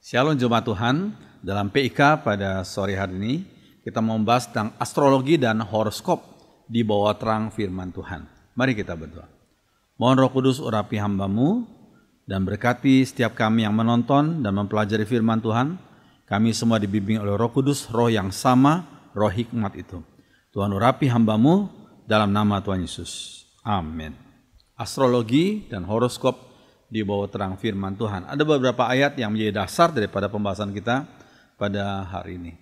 Shalom Jemaat Tuhan, dalam PIK pada sore hari ini kita membahas tentang astrologi dan horoskop di bawah terang firman Tuhan. Mari kita berdoa. Mohon Roh Kudus urapi hamba-Mu dan berkati setiap kami yang menonton dan mempelajari firman Tuhan. Kami semua dibimbing oleh Roh Kudus, roh yang sama, roh hikmat itu. Tuhan urapi hamba-Mu dalam nama Tuhan Yesus. Amin. Astrologi dan horoskop di bawah terang firman Tuhan. Ada beberapa ayat yang menjadi dasar daripada pembahasan kita pada hari ini.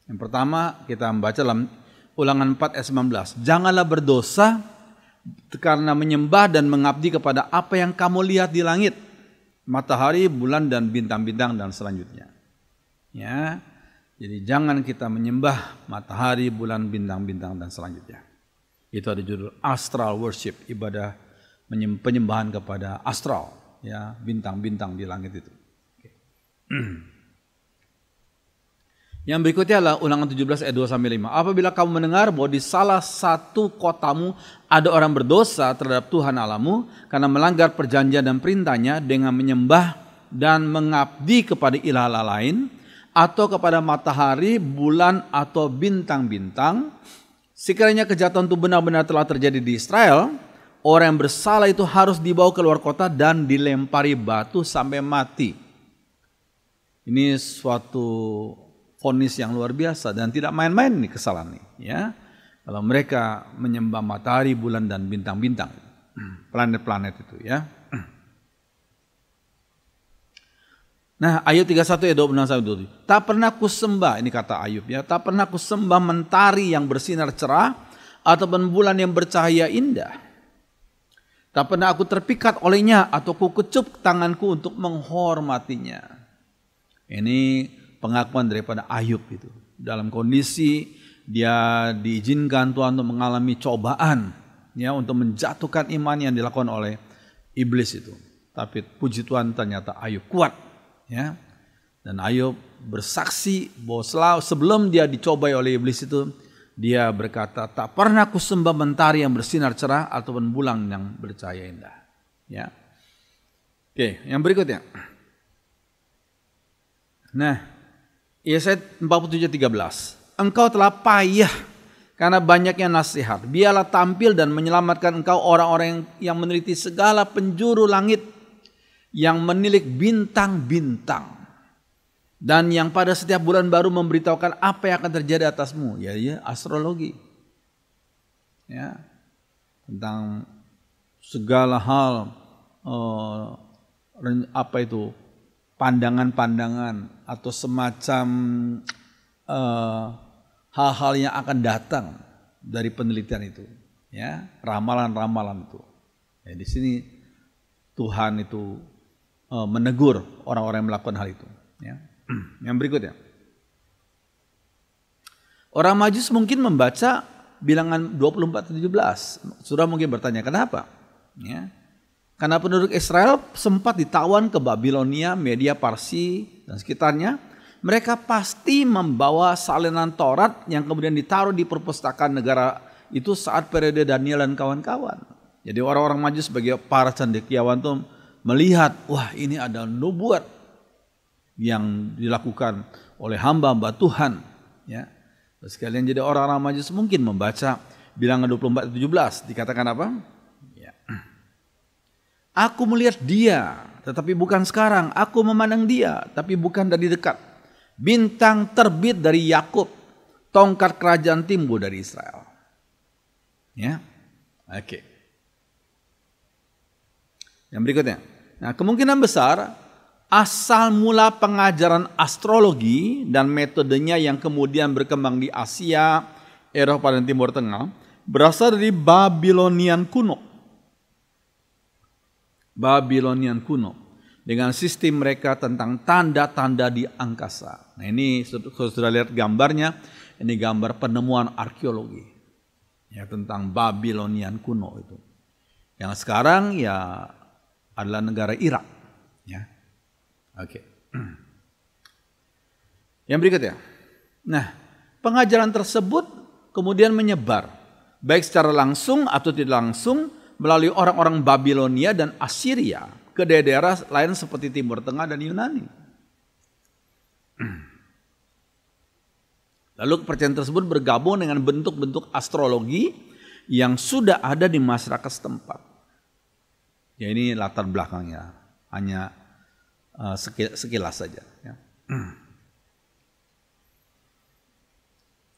Yang pertama kita membaca dalam Ulangan 4 ayat 19. Janganlah berdosa karena menyembah dan mengabdi kepada apa yang kamu lihat di langit, matahari, bulan dan bintang-bintang dan selanjutnya. Ya, jadi jangan kita menyembah matahari, bulan, bintang-bintang dan selanjutnya. Itu ada judul astral worship, ibadah penyembahan kepada astral, ya, bintang-bintang di langit itu. Yang berikutnya adalah Ulangan 17 ayat 2-5. Apabila kamu mendengar bahwa di salah satu kotamu ada orang berdosa terhadap Tuhan Allahmu karena melanggar perjanjian dan perintahnya dengan menyembah dan mengabdi kepada ilah lain atau kepada matahari, bulan atau bintang-bintang, sekiranya kejahatan itu benar-benar telah terjadi di Israel, orang yang bersalah itu harus dibawa keluar kota dan dilempari batu sampai mati. Ini suatu vonis yang luar biasa dan tidak main-main nih kesalahan nih, ya. Kalau mereka menyembah matahari, bulan dan bintang-bintang, planet-planet itu, ya. Nah, Ayub 31 ayat 26-27. Tak pernah kusembah, ini kata Ayub, ya, tak pernah kusembah mentari yang bersinar cerah ataupun bulan yang bercahaya indah. Tak pernah aku terpikat olehnya atau ku kecup tanganku untuk menghormatinya. Ini pengakuan daripada Ayub itu. Dalam kondisi dia diizinkan Tuhan untuk mengalami cobaan, ya, untuk menjatuhkan iman yang dilakukan oleh iblis itu. Tapi puji Tuhan ternyata Ayub kuat, ya. Dan Ayub bersaksi bahwa sebelum dia dicobai oleh iblis itu, dia berkata, tak pernah kusembah mentari yang bersinar cerah ataupun bulan yang bercahaya indah. Ya. Oke, yang berikutnya. Nah, Yesaya 47:13. Engkau telah payah karena banyaknya nasihat. Biarlah tampil dan menyelamatkan engkau orang-orang yang meneliti segala penjuru langit, yang menilik bintang-bintang, dan yang pada setiap bulan baru memberitahukan apa yang akan terjadi atasmu, ya, astrologi, ya, tentang segala hal, apa itu, pandangan-pandangan atau semacam hal-hal yang akan datang dari penelitian itu, ya, ramalan-ramalan itu. Ya, di sini Tuhan itu menegur orang-orang yang melakukan hal itu, ya. Yang berikutnya, orang Majus mungkin membaca Bilangan 24:17. Saudara mungkin bertanya kenapa? Ya, karena penduduk Israel sempat ditawan ke Babilonia, Media, Parsi dan sekitarnya. Mereka pasti membawa salinan Taurat yang kemudian ditaruh di perpustakaan negara itu saat periode Daniel dan kawan-kawan. Jadi orang-orang Majus sebagai para cendekiawan itu melihat, wah, ini ada nubuat yang dilakukan oleh hamba-hamba Tuhan, ya. Sekalian jadi orang-orang Majus mungkin membaca Bilangan 24:17. Dikatakan apa? Ya. Aku melihat dia, tetapi bukan sekarang. Aku memandang dia, tapi bukan dari dekat. Bintang terbit dari Yakub, tongkat kerajaan timbul dari Israel. Ya, oke. Yang berikutnya. Nah, kemungkinan besar asal mula pengajaran astrologi dan metodenya yang kemudian berkembang di Asia, Eropa dan Timur Tengah berasal dari Babilonian kuno. Babilonian kuno dengan sistem mereka tentang tanda-tanda di angkasa. Nah, ini sudah lihat gambarnya. Ini gambar penemuan arkeologi, ya, tentang Babilonian kuno itu. Yang sekarang ya adalah negara Irak, ya. Oke. Yang berikutnya. Nah, pengajaran tersebut kemudian menyebar baik secara langsung atau tidak langsung melalui orang-orang Babilonia dan Assyria ke daerah lain seperti Timur Tengah dan Yunani. Lalu kepercayaan tersebut bergabung dengan bentuk-bentuk astrologi yang sudah ada di masyarakat setempat. Ya, ini latar belakangnya, hanya sekilas saja. Ya.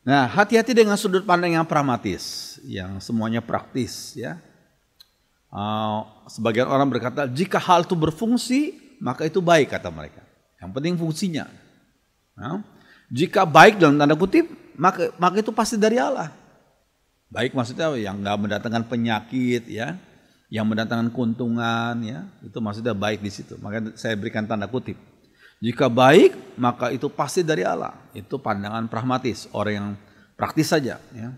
Nah, hati-hati dengan sudut pandang yang pragmatis, yang semuanya praktis. Ya. Sebagian orang berkata, jika hal itu berfungsi, maka itu baik, kata mereka. Yang penting fungsinya. Nah, jika baik dalam tanda kutip, maka itu pasti dari Allah. Baik maksudnya yang nggak mendatangkan penyakit, ya, yang mendatangkan keuntungan, ya, itu maksudnya baik di situ. Maka saya berikan tanda kutip. Jika baik, maka itu pasti dari Allah. Itu pandangan pragmatis, orang yang praktis saja. Ya.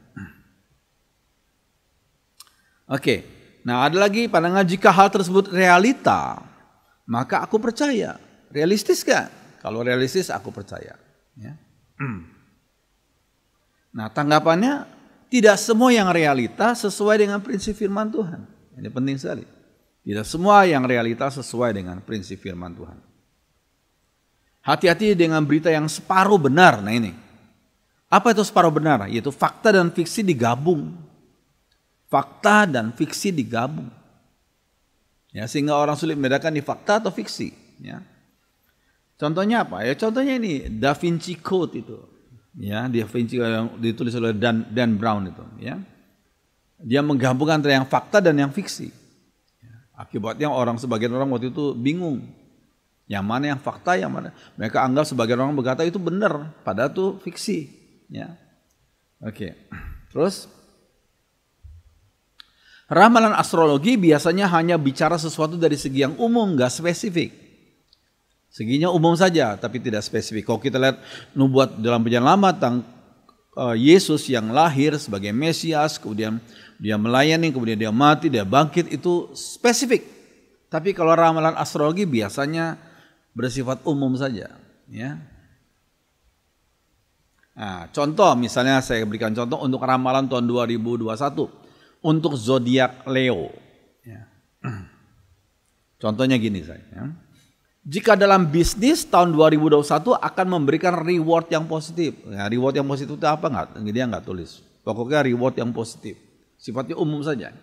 Oke, nah ada lagi pandangan jika hal tersebut realita, maka aku percaya. Realistis kan? Kalau realistis aku percaya. Ya. Nah, tanggapannya tidak semua yang realita sesuai dengan prinsip firman Tuhan. Ini penting sekali. Tidak semua yang realita sesuai dengan prinsip firman Tuhan. Hati-hati dengan berita yang separuh benar. Nah ini. Apa itu separuh benar? Yaitu fakta dan fiksi digabung. Fakta dan fiksi digabung. Ya, sehingga orang sulit membedakan di fakta atau fiksi. Ya. Contohnya apa? Ya contohnya ini Da Vinci Code itu, ya Da Vinci yang ditulis oleh Dan Brown itu, ya. Dia menggabungkan antara yang fakta dan yang fiksi. Akibatnya sebagian orang waktu itu bingung, yang mana yang fakta, yang mana. Mereka anggap sebagian orang berkata itu benar, padahal itu fiksi, ya. Oke, terus ramalan astrologi biasanya hanya bicara sesuatu dari segi yang umum, nggak spesifik. Seginya umum saja, tapi tidak spesifik. Kalau kita lihat nubuat dalam Perjanjian Lama tentang Yesus yang lahir sebagai Mesias, kemudian dia melayani, kemudian dia mati, dia bangkit, itu spesifik. Tapi kalau ramalan astrologi biasanya bersifat umum saja. Ya. Nah, contoh, misalnya saya berikan contoh untuk ramalan tahun 2021 untuk zodiak Leo. Ya. Contohnya gini saya. Ya. Jika dalam bisnis tahun 2021 akan memberikan reward yang positif. Nah, reward yang positif itu apa? Dia nggak tulis. Pokoknya reward yang positif. Sifatnya umum saja.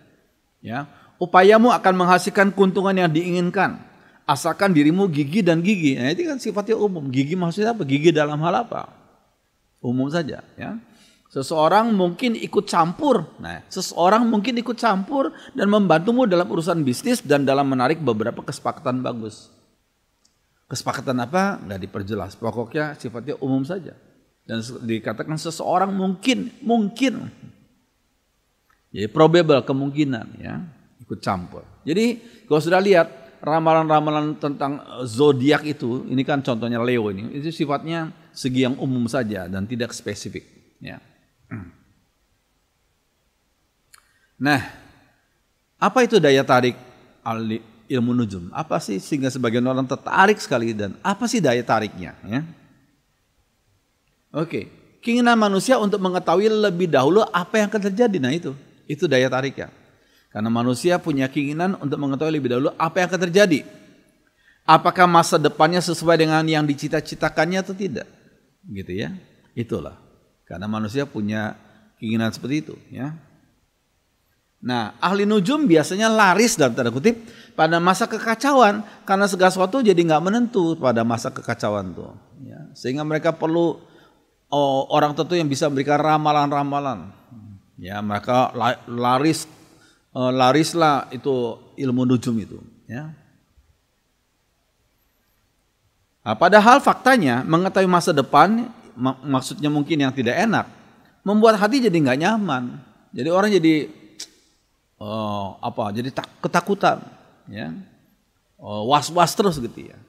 Ya, upayamu akan menghasilkan keuntungan yang diinginkan. Asalkan dirimu gigih dan gigi. Nah, itu kan sifatnya umum. Gigih maksudnya apa? Gigih dalam hal apa? Umum saja. Ya. Seseorang mungkin ikut campur. Nah, seseorang mungkin ikut campur dan membantumu dalam urusan bisnis dan dalam menarik beberapa kesepakatan bagus. Kesepakatan apa? Nggak diperjelas. Pokoknya sifatnya umum saja. Dan dikatakan seseorang mungkin. Jadi probable, kemungkinan, ya, ikut campur. Jadi kalau sudah lihat ramalan-ramalan tentang zodiak itu, ini kan contohnya Leo ini, itu sifatnya segi yang umum saja dan tidak spesifik. Ya. Nah, apa itu daya tarik ilmu nujum? Apa sih sehingga sebagian orang tertarik sekali, dan apa sih daya tariknya? Ya? Oke, keinginan manusia untuk mengetahui lebih dahulu apa yang akan terjadi. Nah itu daya tariknya. Karena manusia punya keinginan untuk mengetahui lebih dahulu apa yang akan terjadi. Apakah masa depannya sesuai dengan yang dicita-citakannya atau tidak? Gitu ya. Itulah. Karena manusia punya keinginan seperti itu. Ya. Nah, ahli nujum biasanya laris dalam tanda kutip pada masa kekacauan, karena segala sesuatu jadi nggak menentu pada masa kekacauan tuh. Ya. Sehingga mereka perlu orang tertentu yang bisa memberikan ramalan-ramalan. Ya, mereka larislah itu ilmu nujum itu. Ya. Nah, padahal faktanya mengetahui masa depan, maksudnya mungkin yang tidak enak, membuat hati jadi nggak nyaman. Jadi orang jadi jadi ketakutan, ya, was-was terus gitu ya.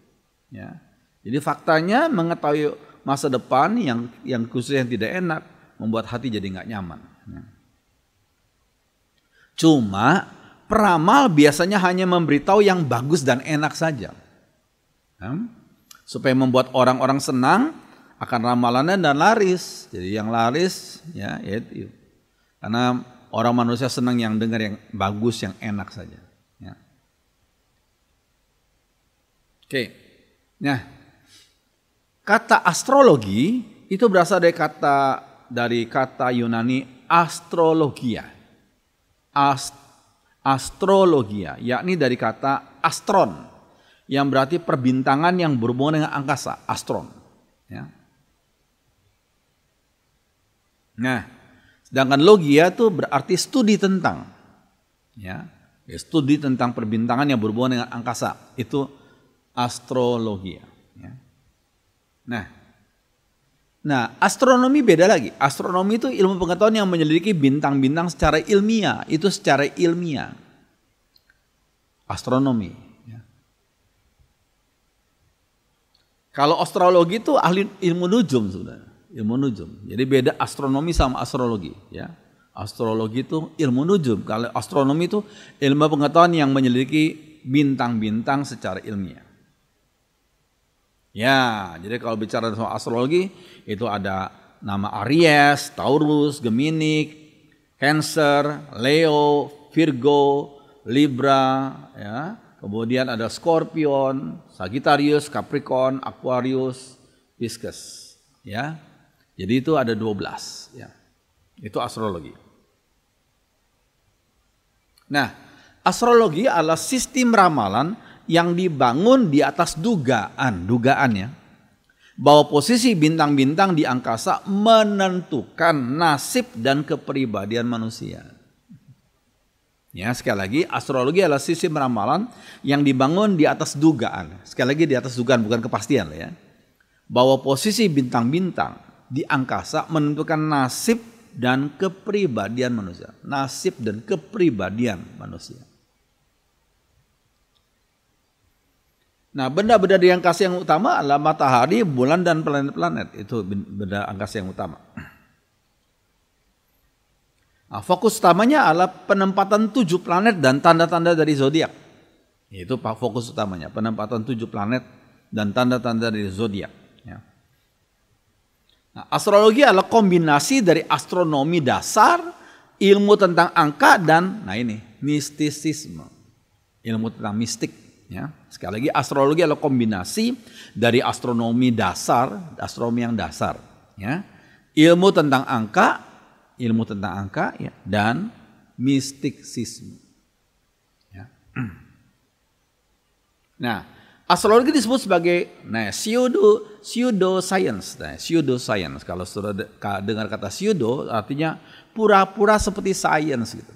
Ya. Jadi faktanya mengetahui masa depan yang khusus yang tidak enak membuat hati jadi nggak nyaman. Ya. Cuma peramal biasanya hanya memberitahu yang bagus dan enak saja, ya, supaya membuat orang-orang senang akan ramalannya dan laris. Jadi yang laris, ya itu karena orang manusia senang yang dengar yang bagus, yang enak saja. Ya. Oke. Nah, Kata astrologi itu berasal dari kata Yunani astrologia. Astrologia, yakni dari kata astron, yang berarti perbintangan yang berhubungan dengan angkasa, astron. Ya. Nah, sedangkan logia itu berarti studi tentang, studi tentang perbintangan yang berhubungan dengan angkasa, itu astrologia. Ya. Nah, astronomi beda lagi. Astronomi itu ilmu pengetahuan yang menyelidiki bintang-bintang secara ilmiah. Itu secara ilmiah. Astronomi. Ya. Kalau astrologi itu ahli ilmu nujum sebenarnya. Ilmu nujum. Jadi beda astronomi sama astrologi. Ya. Astrologi itu ilmu nujum. Kalau astronomi itu ilmu pengetahuan yang menyelidiki bintang-bintang secara ilmiah. Ya, jadi kalau bicara soal astrologi itu ada nama Aries, Taurus, Gemini, Cancer, Leo, Virgo, Libra, ya. Kemudian ada Scorpion, Sagittarius, Capricorn, Aquarius, Pisces, ya. Jadi itu ada 12, ya. Itu astrologi. Nah, astrologi adalah sistem ramalan yang dibangun di atas dugaannya, bahwa posisi bintang-bintang di angkasa menentukan nasib dan kepribadian manusia. Ya, sekali lagi, astrologi adalah sistem ramalan yang dibangun di atas dugaan. Sekali lagi di atas dugaan, bukan kepastian, ya. Bahwa posisi bintang-bintang di angkasa menentukan nasib dan kepribadian manusia. Nasib dan kepribadian manusia. Nah, benda-benda di angkasa yang utama adalah matahari, bulan, dan planet-planet. Itu benda angkasa yang utama. Nah, fokus utamanya adalah penempatan 7 planet dan tanda-tanda dari zodiak. Itu fokus utamanya, penempatan 7 planet dan tanda-tanda dari zodiak. Ya. Nah, astrologi adalah kombinasi dari astronomi dasar, ilmu tentang angka, dan mistisisme. Ilmu tentang mistik. Ya, sekali lagi astrologi adalah kombinasi dari astronomi dasar, astronomi yang dasar, ya, ilmu tentang angka, ya, dan mistisisme. Ya. Nah, astrologi disebut sebagai pseudoscience. Pseudoscience. Kalau sudah dengar kata pseudo, artinya pura-pura seperti science gitu.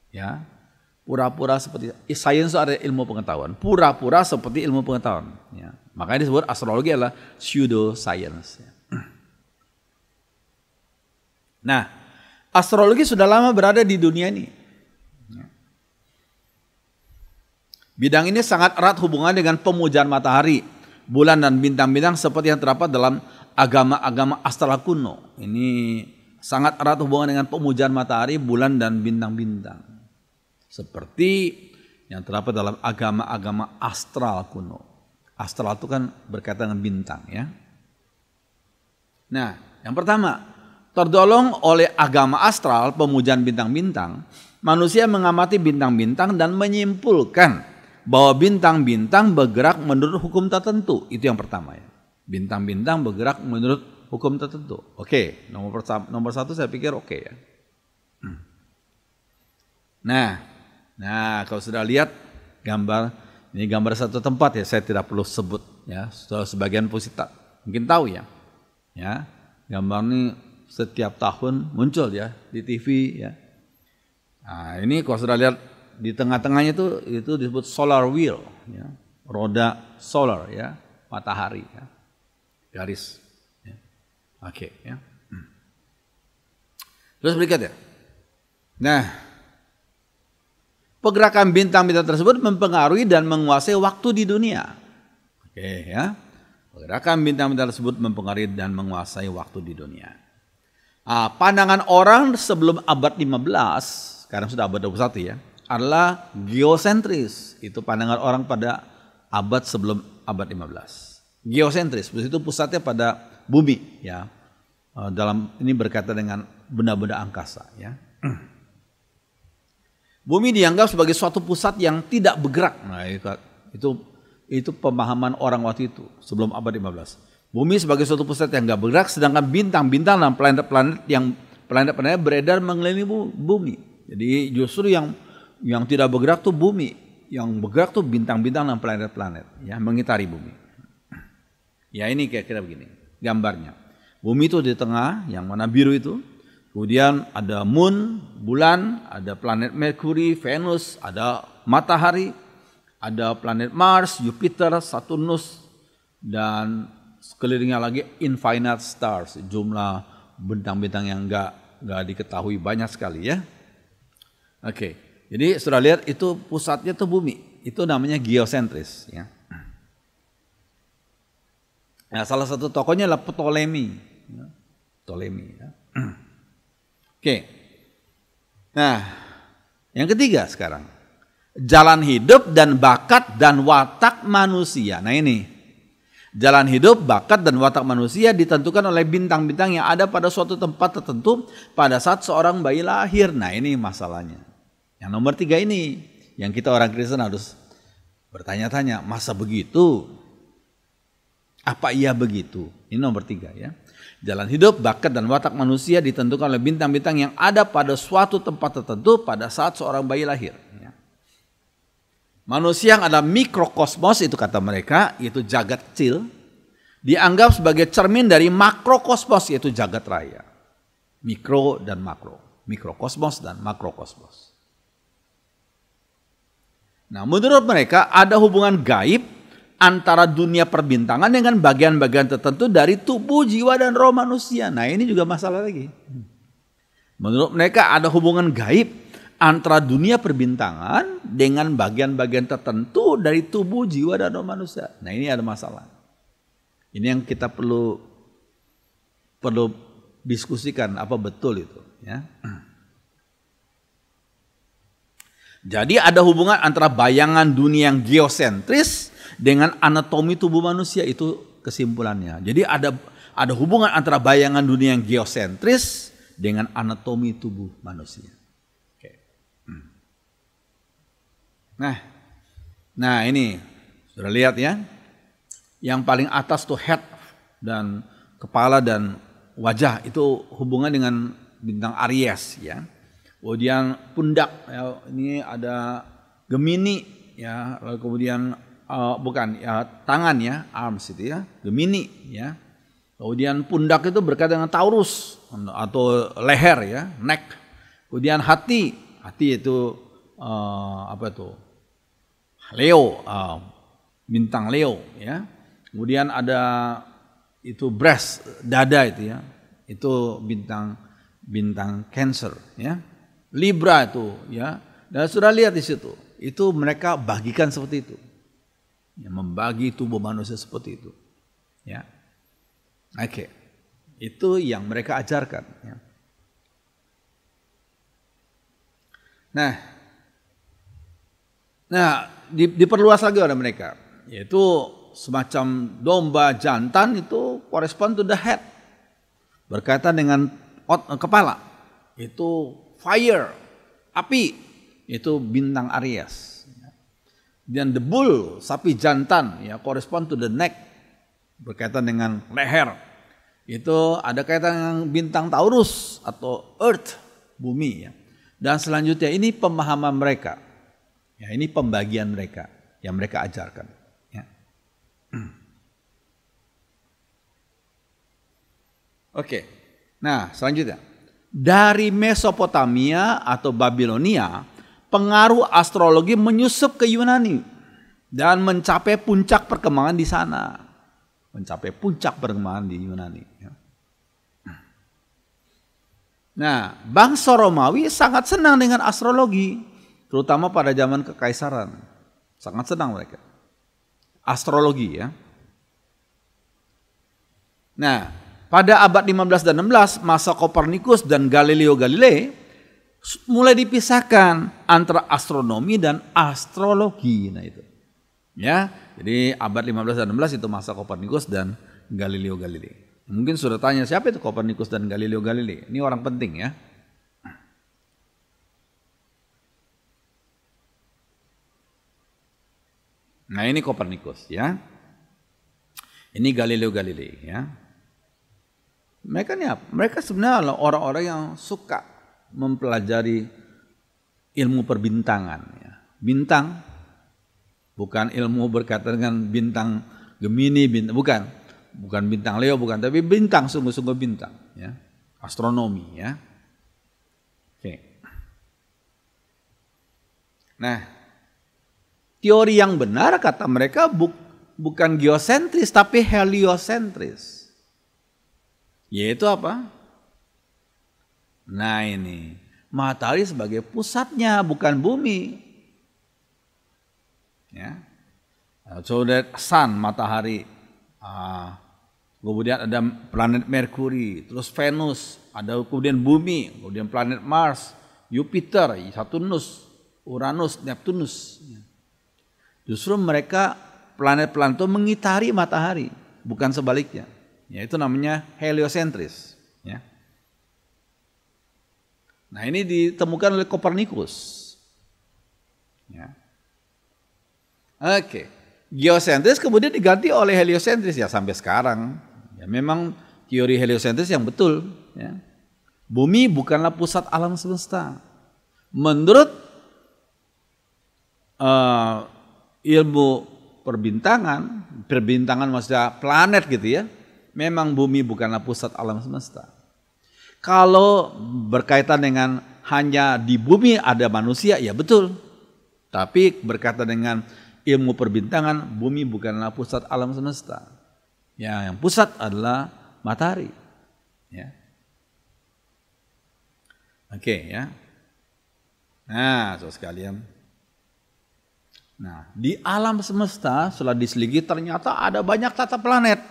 Ya. Pura-pura seperti sains itu ada ilmu pengetahuan, pura-pura seperti ilmu pengetahuan. Ya. Makanya disebut astrologi adalah pseudoscience. Ya. Nah, astrologi sudah lama berada di dunia ini. Ya. Bidang ini sangat erat hubungan dengan pemujaan matahari, bulan, dan bintang-bintang seperti yang terdapat dalam agama-agama astral kuno. Ini sangat erat hubungan dengan pemujaan matahari, bulan, dan bintang-bintang. Seperti yang terdapat dalam agama-agama astral kuno. Astral itu kan berkaitan dengan bintang, ya. Nah, yang pertama, tertolong oleh agama astral, pemujaan bintang-bintang, manusia mengamati bintang-bintang dan menyimpulkan bahwa bintang-bintang bergerak menurut hukum tertentu. Itu yang pertama, ya. Bintang-bintang bergerak menurut hukum tertentu. Oke, nomor satu saya pikir oke, ya. Nah, kalau sudah lihat gambar, ini gambar satu tempat, ya, saya tidak perlu sebut, ya. Sebagian pusita mungkin tahu, ya. Ya, gambar ini setiap tahun muncul, ya, di TV, ya. Nah, ini kalau sudah lihat di tengah-tengahnya itu disebut solar wheel, ya. Roda solar, ya, matahari, ya. Garis. Ya. Oke, ya. Terus berikutnya. Nah, pergerakan bintang-bintang tersebut mempengaruhi dan menguasai waktu di dunia. Oke, ya. Pergerakan bintang-bintang tersebut mempengaruhi dan menguasai waktu di dunia. Pandangan orang sebelum abad 15, sekarang sudah abad 21, ya, adalah geosentris. Itu pandangan orang pada abad sebelum abad 15. Geosentris, itu pusatnya pada bumi, ya. Dalam ini berkaitan dengan benda-benda angkasa, ya. Bumi dianggap sebagai suatu pusat yang tidak bergerak. Nah, itu Itu pemahaman orang waktu itu sebelum abad 15. Bumi sebagai suatu pusat yang nggak bergerak, sedangkan bintang-bintang dan planet-planet beredar mengelilingi bumi. Jadi justru yang tidak bergerak tuh bumi, yang bergerak tuh bintang-bintang dan planet-planet ya, mengitari bumi. Ya ini kira-kira begini gambarnya. Bumi itu di tengah, yang warna biru itu. Kemudian ada moon, bulan, ada planet Mercury, Venus, ada matahari, ada planet Mars, Jupiter, Saturnus, dan sekelilingnya lagi infinite stars, jumlah bintang-bintang yang nggak diketahui banyak sekali ya. Oke, jadi sudah lihat itu pusatnya tuh bumi, itu namanya geosentris ya. Nah, salah satu tokohnya adalah Ptolemy. Ya. Ptolemy ya. Oke. Nah, yang ketiga sekarang. Jalan hidup dan bakat dan watak manusia. Nah ini. Jalan hidup, bakat dan watak manusia ditentukan oleh bintang-bintang yang ada pada suatu tempat tertentu pada saat seorang bayi lahir. Nah ini masalahnya. Yang nomor 3 ini. Yang kita orang Kristen harus bertanya-tanya. Masa begitu? Apa iya begitu? Ini nomor 3 ya. Jalan hidup, bakat dan watak manusia ditentukan oleh bintang-bintang yang ada pada suatu tempat tertentu pada saat seorang bayi lahir. Manusia yang ada mikrokosmos itu kata mereka, yaitu jagat kecil, dianggap sebagai cermin dari makrokosmos yaitu jagat raya. Mikro dan makro, mikrokosmos dan makrokosmos. Nah, menurut mereka ada hubungan gaib antara dunia perbintangan dengan bagian-bagian tertentu dari tubuh, jiwa, dan roh manusia. Nah ini juga masalah lagi. Menurut mereka ada hubungan gaib antara dunia perbintangan dengan bagian-bagian tertentu dari tubuh, jiwa, dan roh manusia. Nah ini ada masalah. Ini yang kita perlu diskusikan apa betul itu. Ya. Jadi ada hubungan antara bayangan dunia yang geosentris dengan anatomi tubuh manusia, itu kesimpulannya. Jadi ada hubungan antara bayangan dunia yang geosentris dengan anatomi tubuh manusia. Oke. Nah ini sudah lihat ya. Yang paling atas tuh head dan kepala dan wajah itu hubungan dengan bintang Aries ya. Kemudian pundak ya, ini ada Gemini ya, lalu kemudian bukan ya, tangan ya, arms itu ya, Gemini ya. Kemudian pundak itu berkaitan dengan Taurus atau leher ya, neck. Kemudian hati itu apa itu? Leo, bintang Leo ya. Kemudian ada itu breast, dada itu ya. Itu bintang Cancer ya. Libra itu ya. Dan sudah lihat di situ. Itu mereka bagikan seperti itu. Ya, membagi tubuh manusia seperti itu. Ya. Oke. Itu yang mereka ajarkan ya. Nah, diperluas lagi oleh mereka, yaitu semacam domba jantan itu correspond to the head, berkaitan dengan kepala, itu fire, api, itu bintang Aries. Dan the bull, sapi jantan, ya correspond to the neck, berkaitan dengan leher. Itu ada kaitan dengan bintang Taurus atau earth, bumi ya. Dan selanjutnya ini pemahaman mereka. Ya, ini pembagian mereka yang mereka ajarkan. Ya. Oke. Nah, selanjutnya. Dari Mesopotamia atau Babilonia, pengaruh astrologi menyusup ke Yunani dan mencapai puncak perkembangan di sana. Mencapai puncak perkembangan di Yunani. Nah, bangsa Romawi sangat senang dengan astrologi, terutama pada zaman kekaisaran. Sangat senang mereka. Astrologi ya. Nah, pada abad 15 dan 16, masa Kopernikus dan Galileo Galilei mulai dipisahkan antara astronomi dan astrologi. Nah itu. Ya, jadi abad 15 dan 16 itu masa Kopernikus dan Galileo Galilei. Mungkin sudah tanya siapa itu Kopernikus dan Galileo Galilei. Ini orang penting ya. Nah, ini Kopernikus ya. Ini Galileo Galilei ya. Mereka ini apa? Mereka sebenarnya orang-orang yang suka mempelajari ilmu perbintangan ya. Bintang bukan ilmu berkaitan dengan bintang Gemini, bukan bintang Leo, bukan, tapi bintang, sungguh-sungguh bintang ya. Astronomi ya. Oke. Nah, teori yang benar kata mereka bukan geosentris tapi heliosentris. Yaitu apa? Nah, ini matahari sebagai pusatnya, bukan bumi. Ya. So that sun, matahari. Kemudian ada planet Merkuri, terus Venus, ada kemudian bumi, kemudian planet Mars, Jupiter, Saturnus, Uranus, Neptunus. Justru mereka planet-planet itu mengitari matahari, bukan sebaliknya. Ya, itu namanya heliosentris. Ya. Nah, ini ditemukan oleh Kopernikus. Ya. Oke, geosentris kemudian diganti oleh heliosentris ya sampai sekarang. Ya, memang teori heliosentris yang betul. Ya. Bumi bukanlah pusat alam semesta. Menurut ilmu perbintangan maksudnya planet gitu ya. Memang bumi bukanlah pusat alam semesta. Kalau berkaitan dengan hanya di bumi ada manusia, ya betul. Tapi berkaitan dengan ilmu perbintangan, bumi bukanlah pusat alam semesta. Ya, yang pusat adalah matahari. Ya. Oke ya. Nah, saudara sekalian. Nah, di alam semesta setelah diselidiki ternyata ada banyak tata planet.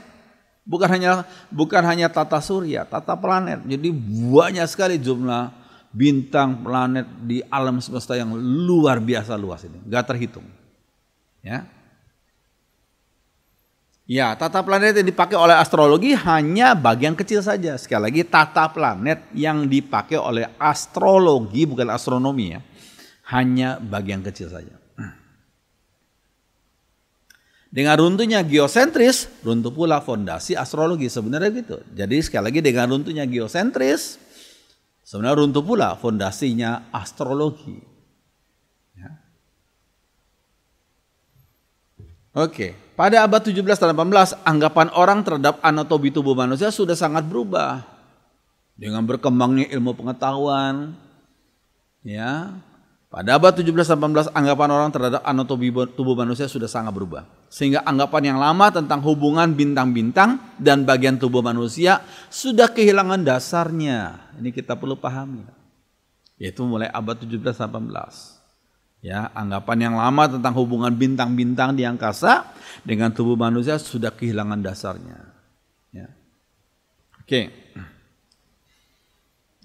Bukan hanya tata surya, tata planet. Jadi banyak sekali jumlah bintang, planet di alam semesta yang luar biasa luas ini, nggak terhitung. Ya. Ya, tata planet yang dipakai oleh astrologi hanya bagian kecil saja. Sekali lagi, tata planet yang dipakai oleh astrologi bukan astronomi ya, hanya bagian kecil saja. Dengan runtuhnya geosentris, runtuh pula fondasi astrologi. Sebenarnya gitu. Jadi sekali lagi dengan runtuhnya geosentris, sebenarnya runtuh pula fondasinya astrologi. Ya. Oke, pada abad 17 dan 18, anggapan orang terhadap anatomi tubuh manusia sudah sangat berubah. Dengan berkembangnya ilmu pengetahuan, ya. Pada abad 17-18 anggapan orang terhadap anatomi tubuh manusia sudah sangat berubah. Sehingga anggapan yang lama tentang hubungan bintang-bintang dan bagian tubuh manusia sudah kehilangan dasarnya. Ini kita perlu pahami. Yaitu mulai abad 17-18. Ya, anggapan yang lama tentang hubungan bintang-bintang di angkasa dengan tubuh manusia sudah kehilangan dasarnya. Ya. Oke.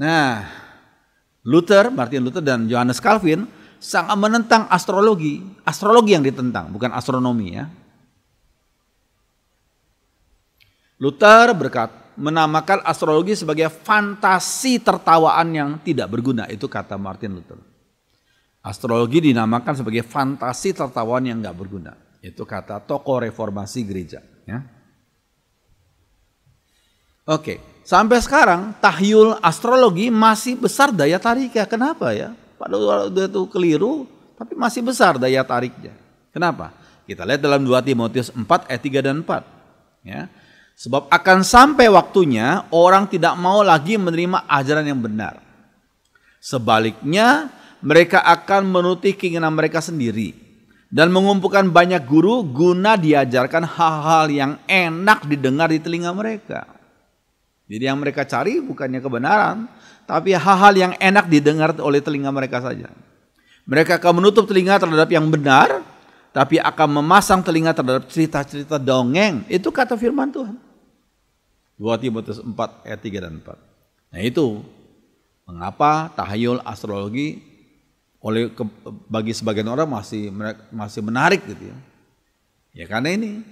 Nah, Martin Luther dan Johannes Calvin sangat menentang astrologi yang ditentang, bukan astronomi ya. Luther menamakan astrologi sebagai fantasi tertawaan yang tidak berguna, itu kata Martin Luther. Astrologi dinamakan sebagai fantasi tertawaan yang nggak berguna, itu kata tokoh reformasi gereja. Ya. Oke, sampai sekarang tahyul astrologi masih besar daya tariknya. Kenapa ya? Padahal itu keliru, tapi masih besar daya tariknya. Kenapa? Kita lihat dalam 2 Timotius 4 ayat 3 dan 4. Ya. Sebab akan sampai waktunya orang tidak mau lagi menerima ajaran yang benar. Sebaliknya mereka akan menuruti keinginan mereka sendiri dan mengumpulkan banyak guru guna diajarkan hal-hal yang enak didengar di telinga mereka. Jadi yang mereka cari bukannya kebenaran, tapi hal-hal yang enak didengar oleh telinga mereka saja. Mereka akan menutup telinga terhadap yang benar, tapi akan memasang telinga terhadap cerita-cerita dongeng. Itu kata firman Tuhan. 2 Timotius 4 ayat 3 dan 4. Nah itu mengapa tahayul astrologi bagi sebagian orang masih menarik gitu ya. Ya karena ini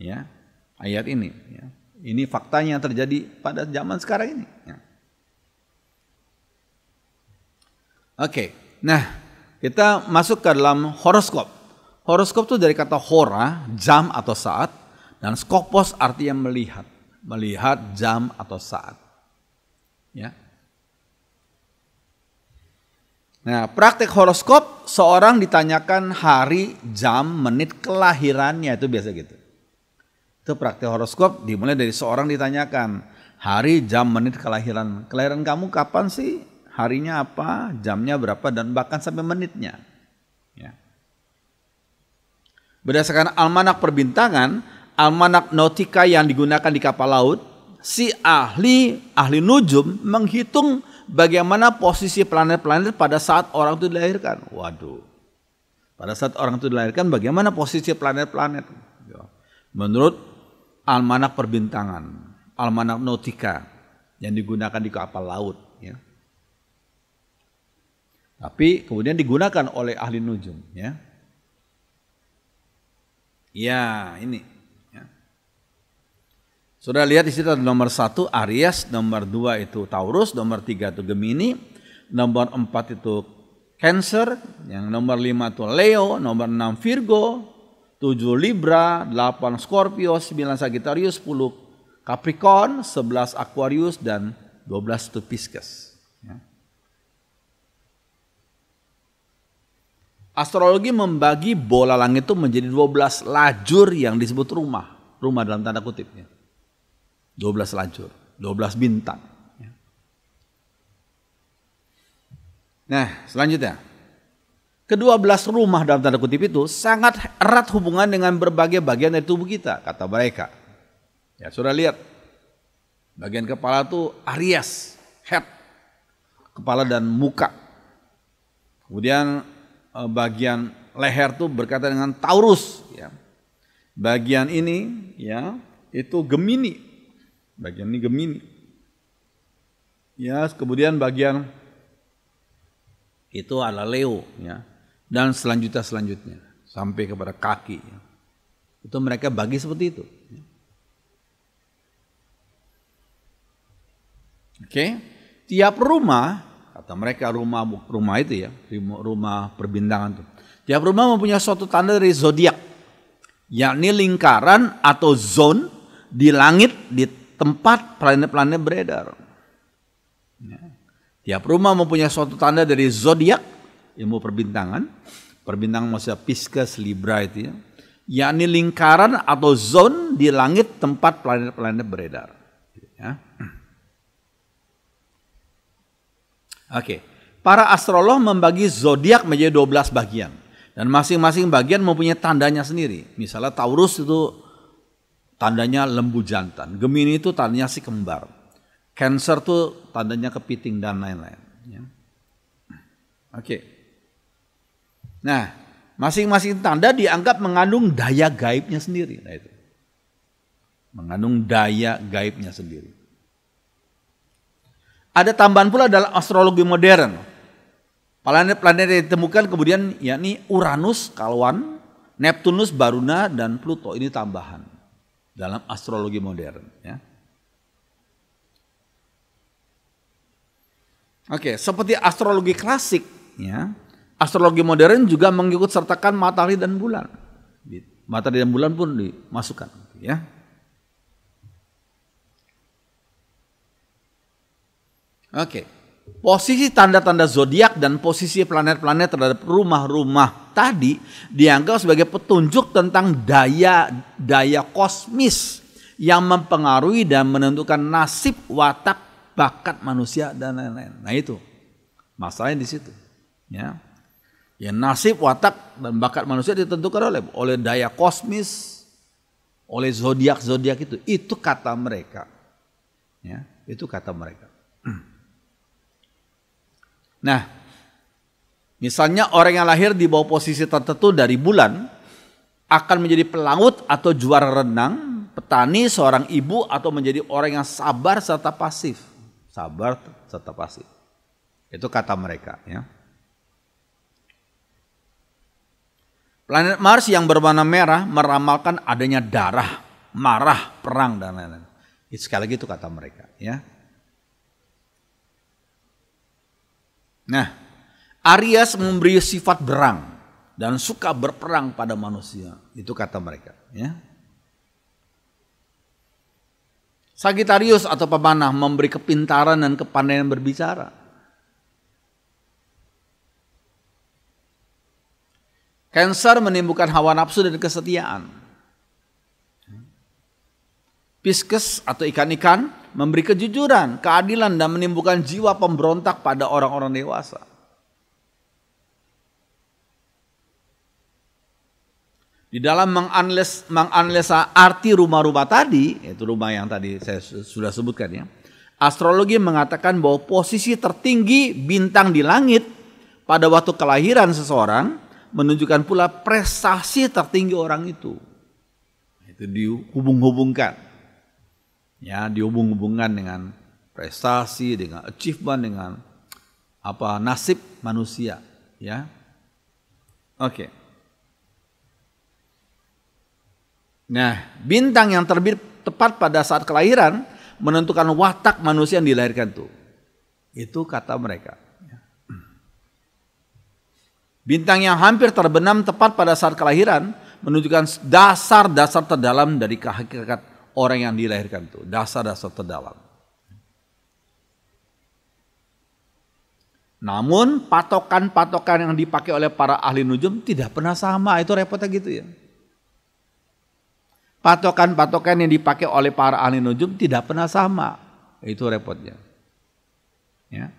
ya, ayat ini ya. Ini faktanya yang terjadi pada zaman sekarang ini. Ya. Oke, nah kita masuk ke dalam horoskop. Horoskop itu dari kata hora, jam atau saat, dan skopos artinya melihat. Melihat jam atau saat. Ya. Nah, praktek horoskop seorang ditanyakan hari, jam, menit kelahirannya, itu biasa gitu. Itu praktek horoskop dimulai dari seorang ditanyakan hari, jam, menit kelahiran. Kelahiran kamu kapan sih? Harinya apa? Jamnya berapa? Dan bahkan sampai menitnya. Ya. Berdasarkan almanak perbintangan, almanak nautika yang digunakan di kapal laut, si ahli nujum menghitung bagaimana posisi planet-planet pada saat orang itu dilahirkan. Waduh. Pada saat orang itu dilahirkan bagaimana posisi planet-planet? Menurut almanak perbintangan, almanak nautika yang digunakan di kapal laut. Ya. Tapi kemudian digunakan oleh ahli nujum. Ya, ya ini. Ya. Sudah lihat di situ ada nomor 1 Aries, nomor 2 itu Taurus, nomor 3 itu Gemini, nomor 4 itu Cancer, yang nomor 5 itu Leo, nomor 6 Virgo, 7 Libra, 8 Scorpio, 9 Sagittarius, 10 Capricorn, 11 Aquarius, dan 12 itu Pisces. Ya. Astrologi membagi bola langit itu menjadi 12 lajur yang disebut rumah. Rumah dalam tanda kutip. Ya. 12 lajur, 12 bintang. Ya. Nah, selanjutnya. Ke-12 rumah dalam tanda kutip itu sangat erat hubungan dengan berbagai bagian dari tubuh kita, kata mereka. Ya, sudah lihat. Bagian kepala itu Aries, head, kepala dan muka. Kemudian bagian leher itu berkaitan dengan Taurus. Ya. Bagian ini ya itu Gemini. Bagian ini Gemini. Ya, kemudian bagian itu adalah Leo. Ya. Dan selanjutnya sampai kepada kaki. Ya. Itu mereka bagi seperti itu. Ya. Oke, tiap rumah, kata mereka rumah itu ya, rumah perbintangan itu. Tiap rumah mempunyai suatu tanda dari zodiak, yakni lingkaran atau zone di langit di tempat planet-planet beredar. Ya. Tiap rumah mempunyai suatu tanda dari zodiak, ilmu perbintangan maksudnya Pisces, Libra itu ya, yakni lingkaran atau zone di langit tempat planet-planet beredar. Ya. Oke, para astrolog membagi zodiak menjadi 12 bagian dan masing-masing bagian mempunyai tandanya sendiri. Misalnya Taurus itu tandanya lembu jantan, Gemini itu tandanya si kembar, Cancer itu tandanya kepiting dan lain-lain. Ya. Oke. Nah, masing-masing tanda dianggap mengandung daya gaibnya sendiri. Nah itu, mengandung daya gaibnya sendiri. Ada tambahan pula dalam astrologi modern. Planet-planet yang ditemukan kemudian yakni Uranus, Kalwan, Neptunus, Baruna, dan Pluto. Ini tambahan dalam astrologi modern. Ya. Oke, seperti astrologi klasik, ya, astrologi modern juga mengikut sertakan matahari dan bulan. Matahari dan bulan pun dimasukkan. Ya. Oke, posisi tanda-tanda zodiak dan posisi planet-planet terhadap rumah-rumah tadi dianggap sebagai petunjuk tentang daya kosmis yang mempengaruhi dan menentukan nasib, watak, bakat manusia dan lain-lain. Nah itu masalahnya di situ. Ya, ya nasib, watak dan bakat manusia ditentukan oleh daya kosmis, oleh zodiak itu. Itu kata mereka. Ya, itu kata mereka. Nah, misalnya orang yang lahir di bawah posisi tertentu dari bulan akan menjadi pelaut atau juara renang, petani, seorang ibu, atau menjadi orang yang sabar serta pasif. Sabar serta pasif. Itu kata mereka. Ya. Planet Mars yang berwarna merah meramalkan adanya darah, marah, perang, dan lain-lain. Sekali lagi itu kata mereka. Ya. Nah, Aries memberi sifat berang, dan suka berperang pada manusia. Itu kata mereka. Ya. Sagittarius atau pemanah memberi kepintaran dan kepandaian berbicara. Cancer menimbulkan hawa nafsu dan kesetiaan. Pisces atau ikan-ikan memberi kejujuran, keadilan dan menimbulkan jiwa pemberontak pada orang-orang dewasa. Di dalam menganalisa arti rumah-rumah tadi, yaitu rumah yang tadi saya sudah sebutkan ya, astrologi mengatakan bahwa posisi tertinggi bintang di langit pada waktu kelahiran seseorang menunjukkan pula prestasi tertinggi orang itu. Itu dihubung-hubungkan. Ya, dihubung-hubungkan dengan prestasi, dengan achievement, dengan nasib manusia, ya. Oke. Nah, bintang yang terbit tepat pada saat kelahiran menentukan watak manusia yang dilahirkan tuh. Itu kata mereka. Bintang yang hampir terbenam tepat pada saat kelahiran menunjukkan dasar-dasar terdalam dari hakikat orang yang dilahirkan itu, dasar-dasar terdalam. Namun patokan-patokan yang dipakai oleh para ahli nujum tidak pernah sama, itu repotnya gitu ya. Patokan-patokan yang dipakai oleh para ahli nujum tidak pernah sama, itu repotnya. Ya.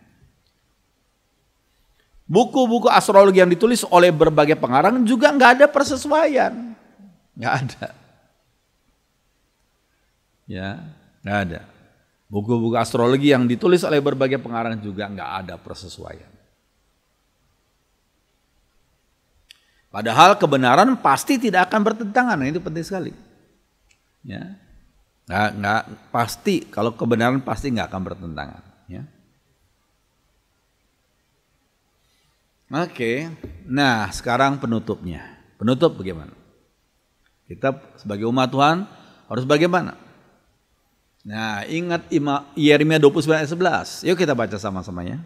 Buku-buku astrologi yang ditulis oleh berbagai pengarang juga nggak ada persesuaian, nggak ada. Ya, nggak ada. Buku-buku astrologi yang ditulis oleh berbagai pengarang juga nggak ada persesuaian. Padahal kebenaran pasti tidak akan bertentangan, itu penting sekali. Ya, nggak pasti, kalau kebenaran pasti nggak akan bertentangan. Ya. Oke, nah sekarang penutupnya. Penutup bagaimana? Kita sebagai umat Tuhan harus bagaimana? Nah, ingat Yeremia 29 ayat 11. Yuk kita baca sama-sama ya.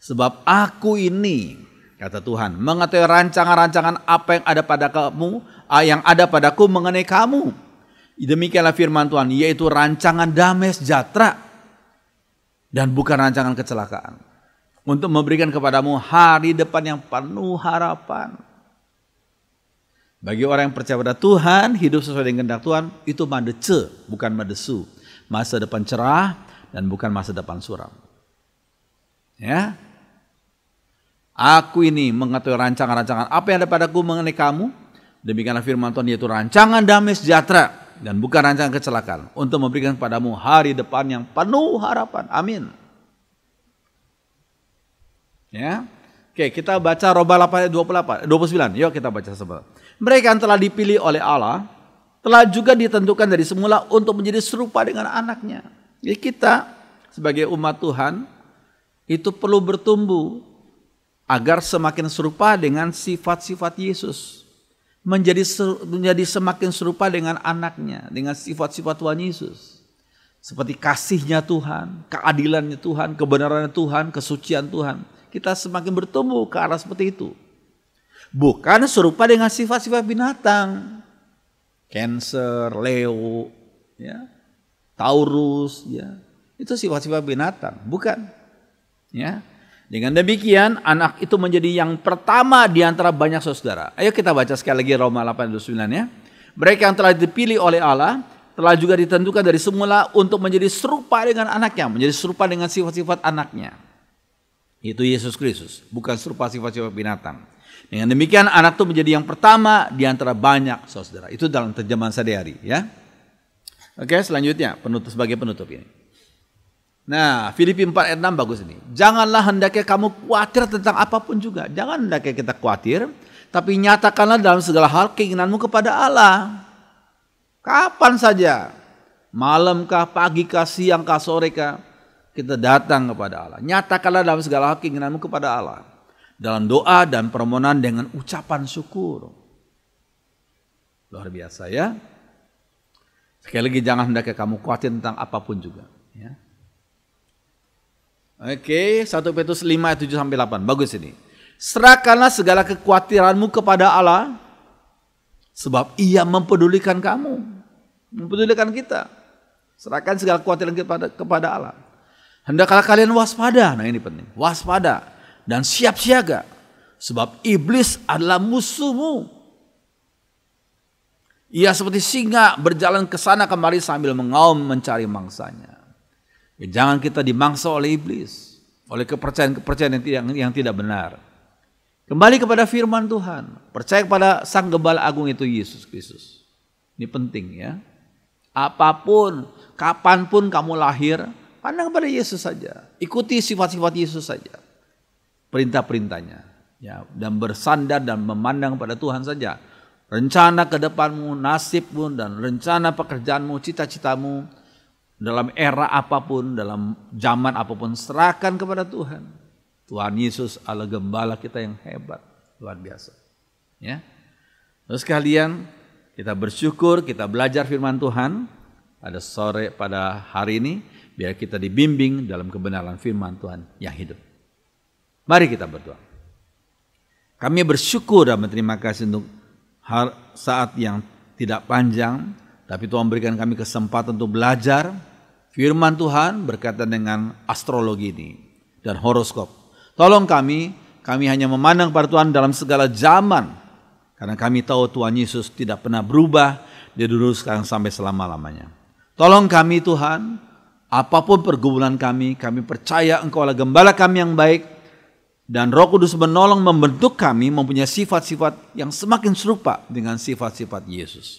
Sebab aku ini, kata Tuhan, mengetahui rancangan-rancangan apa yang ada pada kamu, yang ada padaku mengenai kamu. Demikianlah firman Tuhan, yaitu rancangan damai sejahtera dan bukan rancangan kecelakaan. Untuk memberikan kepadamu hari depan yang penuh harapan. Bagi orang yang percaya pada Tuhan, hidup sesuai dengan kehendak Tuhan, itu madece, bukan madesu. Masa depan cerah dan bukan masa depan suram. Ya. Aku ini mengetahui rancangan-rancangan apa yang ada padaku mengenai kamu. Demikianlah firman Tuhan, yaitu rancangan damai sejahtera dan bukan rancangan kecelakaan, untuk memberikan kepadamu hari depan yang penuh harapan. Amin. Ya. Oke, kita baca Roma 8 ayat 29. Yuk kita baca sama. Mereka yang telah dipilih oleh Allah telah juga ditentukan dari semula untuk menjadi serupa dengan anaknya. Jadi kita sebagai umat Tuhan itu perlu bertumbuh agar semakin serupa dengan sifat-sifat Yesus. Menjadi semakin serupa dengan anaknya, dengan sifat-sifat Tuhan Yesus. Seperti kasihnya Tuhan, keadilannya Tuhan, kebenarannya Tuhan, kesucian Tuhan. Kita semakin bertumbuh ke arah seperti itu. Bukan serupa dengan sifat-sifat binatang. Cancer, Leo, ya, Taurus, ya, itu sifat-sifat binatang, bukan. Ya, dengan demikian anak itu menjadi yang pertama di antara banyak saudara. Ayo kita baca sekali lagi Roma 8:29 ya. Mereka yang telah dipilih oleh Allah telah juga ditentukan dari semula untuk menjadi serupa dengan anaknya, menjadi serupa dengan sifat-sifat anaknya. Itu Yesus Kristus, bukan serupa sifat-sifat binatang. Dengan demikian anak itu menjadi yang pertama di antara banyak saudara. Itu dalam terjemahan sehari-hari ya. Oke, selanjutnya sebagai penutup ini. Nah, Filipi 4 ayat 6 bagus ini. Janganlah hendaknya kamu khawatir tentang apapun juga. Jangan hendaknya kita khawatir, tapi nyatakanlah dalam segala hal keinginanmu kepada Allah. Kapan saja, malamkah, pagikah, siangkah, sorekah, kita datang kepada Allah. Nyatakanlah dalam segala hal keinginanmu kepada Allah. Dalam doa dan permohonan dengan ucapan syukur. Luar biasa ya. Sekali lagi jangan hendaknya kamu khawatir tentang apapun juga. Ya. Oke, 1 Petrus 5 ayat 7-8. Bagus ini. Serahkanlah segala kekhawatiranmu kepada Allah, sebab Ia mempedulikan kamu, mempedulikan kita. Serahkan segala kekhawatiran kepada Allah. Hendaklah kalian waspada, nah ini penting, waspada dan siap siaga, sebab iblis adalah musuhmu. Ia seperti singa berjalan ke sana kemari sambil mengaum mencari mangsanya. Ya, jangan kita dimangsa oleh iblis, oleh kepercayaan yang tidak benar. Kembali kepada firman Tuhan, percaya kepada Sang Gembala Agung itu Yesus Kristus. Ini penting ya. Apapun, kapanpun kamu lahir, pandang kepada Yesus saja. Ikuti sifat-sifat Yesus saja, perintah-perintahnya, ya, dan bersandar dan memandang pada Tuhan saja. Rencana ke depanmu, nasibmu, dan rencana pekerjaanmu, cita-citamu, dalam era apapun, dalam zaman apapun, serahkan kepada Tuhan. Tuhan Yesus adalah gembala kita yang hebat, luar biasa. Ya. Terus sekalian, kita bersyukur, kita belajar firman Tuhan pada hari ini, biar kita dibimbing dalam kebenaran firman Tuhan yang hidup. Mari kita berdoa. Kami bersyukur dan berterima kasih untuk saat yang tidak panjang, tapi Tuhan berikan kami kesempatan untuk belajar firman Tuhan berkaitan dengan astrologi ini dan horoskop. Tolong kami hanya memandang pada Tuhan dalam segala zaman, karena kami tahu Tuhan Yesus tidak pernah berubah, dia dulu sekarang sampai selama-lamanya. Tolong kami Tuhan, apapun pergumulan kami percaya Engkau adalah gembala kami yang baik, dan Roh Kudus menolong membentuk kami mempunyai sifat-sifat yang semakin serupa dengan sifat-sifat Yesus.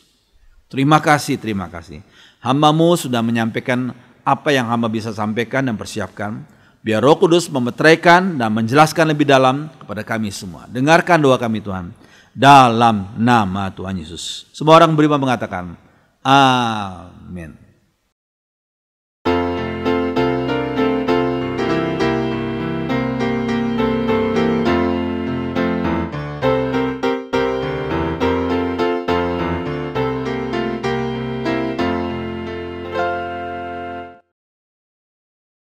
Terima kasih. Hamba-Mu sudah menyampaikan apa yang hamba bisa sampaikan dan persiapkan. Biar Roh Kudus memeteraikan dan menjelaskan lebih dalam kepada kami semua. Dengarkan doa kami Tuhan, dalam nama Tuhan Yesus. Semua orang beriman mengatakan, amin.